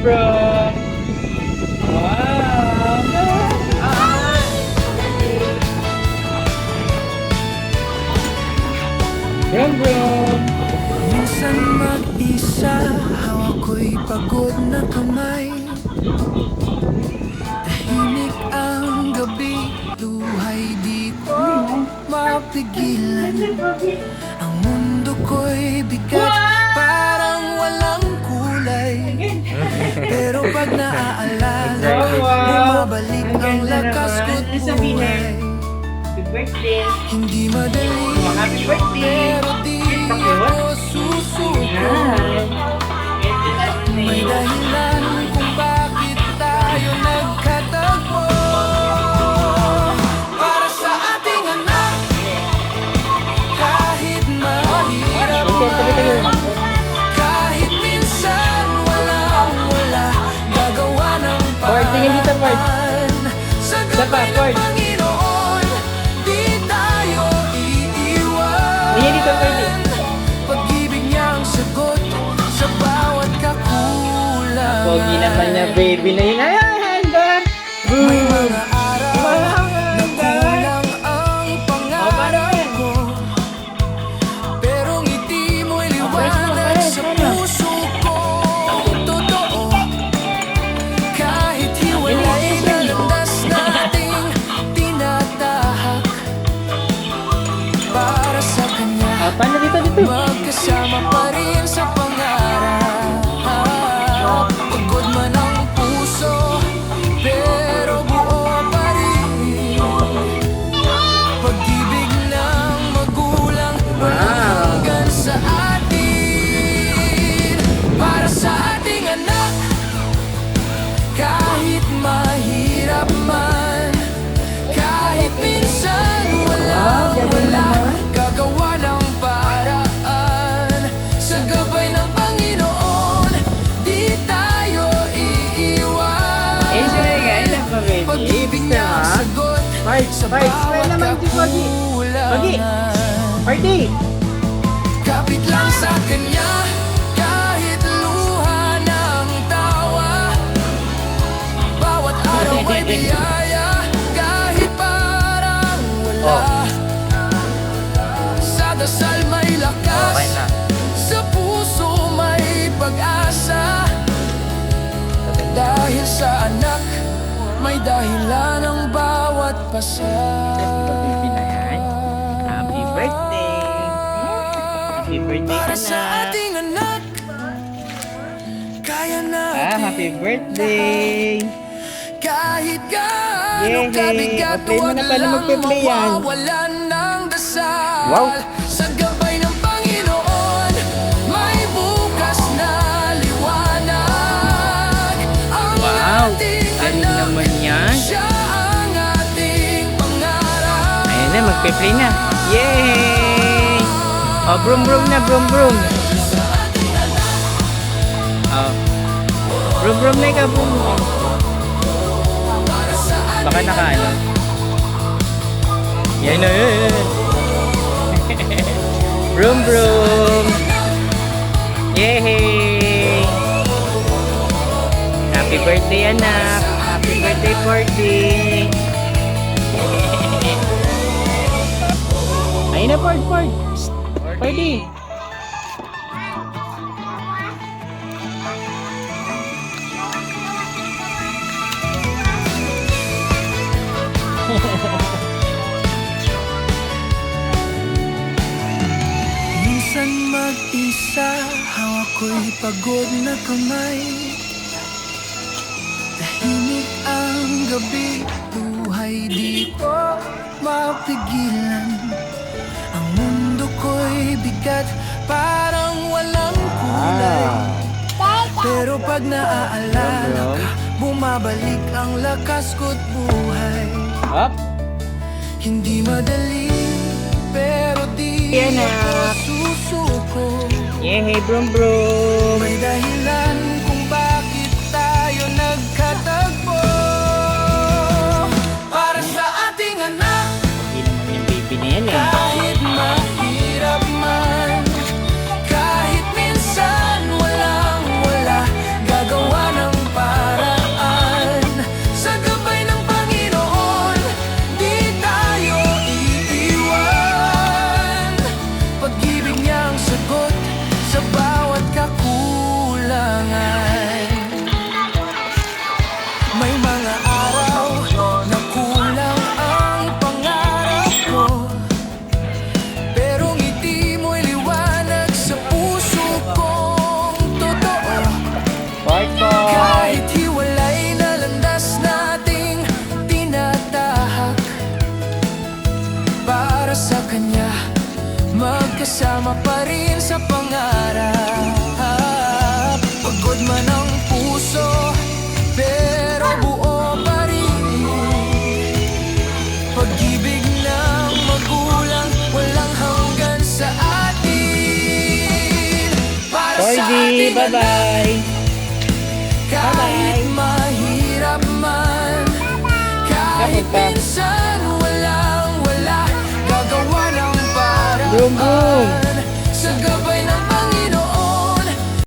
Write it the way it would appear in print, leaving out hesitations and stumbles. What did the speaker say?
brum. Wow! Brum brum. Minsan mag-isa, hawak ko'y pagod na kamay. Tahimik ang gabi, luhay di ko mapigilan. Ang mundo ko'y bigat, parang walang kulay. Pero pag naaalala, bumabalik ang lakas ko't buhay. Happy birthday. Hindi madali, Happy birthday. pero di ako susuko. May dahilan kung bakit tayo nagkatagpo. Para sa ating anak, kahit mahirap man, kahit minsan walang-wala, gagawa ng Ford, tingin dito, Ford. paraan. Sa Isa pa, gabay Ford. ng Panginoon, di tayo iiwan. Tingin dito, Ford. Pag-ibig niyang sagot sa bawat kakulangan. Pogi naman niya, baby na yun. Ay, handa! May mga araw na Handa! kulang ang pangarap ko, pero ngiti mo'y liwanag sa puso ko. Totoo, kahit hiwalay na landas nating tinatahak. Para sa kanya, Paano dito? magkasama pa rin sa pangarap. Pagod man ang puso, pero buo pa rin. Pag-ibig ng magulang, hanggang sa atin. Para sa ating anak, kahit mahirap man, kahit minsan wala, gagawa ng paraan. Sa gabay ng Panginoon, di tayo iiwan. Enjoy, guys. Ang baby. Pag-ibig niya ang sagot sa Smile bawat naman si Pogi. Pogi. kakulangan. Party! Kapit lang sa kanya, kahit luha ng tawa. Bawat araw ay biyaya, kahit parang wala. Sa dasal may lakas, Okay na. sa puso may pag-asa. Dahil sa anak, may dahilan ang bawat Baby na yan. Happy birthday! Happy birthday Para ka sa na! ating anak, kaya natin. Happy birthday! Kahit gaano Yay! kabigat, O-play mo huwag na pala lang magpe-play yan. mawawalan ng dasal. Wow! Sa gabay ng Panginoon, may bukas na liwanag. Ang Wow! ating Galing anak, naman yan. siya ang ating pangarap. Ayan na, magpe-play na. Yay! Oh, brum brum na, brum brum. Oh. Brum brum na ikaw, brum brum. Baka nakaano. Yan na yun. Brum brum. Yay! Happy birthday, anak. Happy birthday, Porty. Ayun na, Port. Porty. Minsan mag-isa, hawak ko'y pagod na kamay. Tahimik ang gabi, buhay di ko mapigilan. Ang mundo ko'y bigat, parang walang kulay. Pero pag naaalala ka, bumabalik ang lakas ko't buhay. Up. Hindi madali, pero di Yan na. ako susuko. Yay, brum brum. May dahilan kung bakit tayo nagkatagpo. Para sa ating anak, Hindi naman yung baby na yan eh. kahit mahirap man, kahit minsan walang-wala, gagawa ng sa Oy, ating bye-bye. kahit mahirap man, kahit Kapag pa. minsan walang wala, gagawa ng paraan. Brum, brum.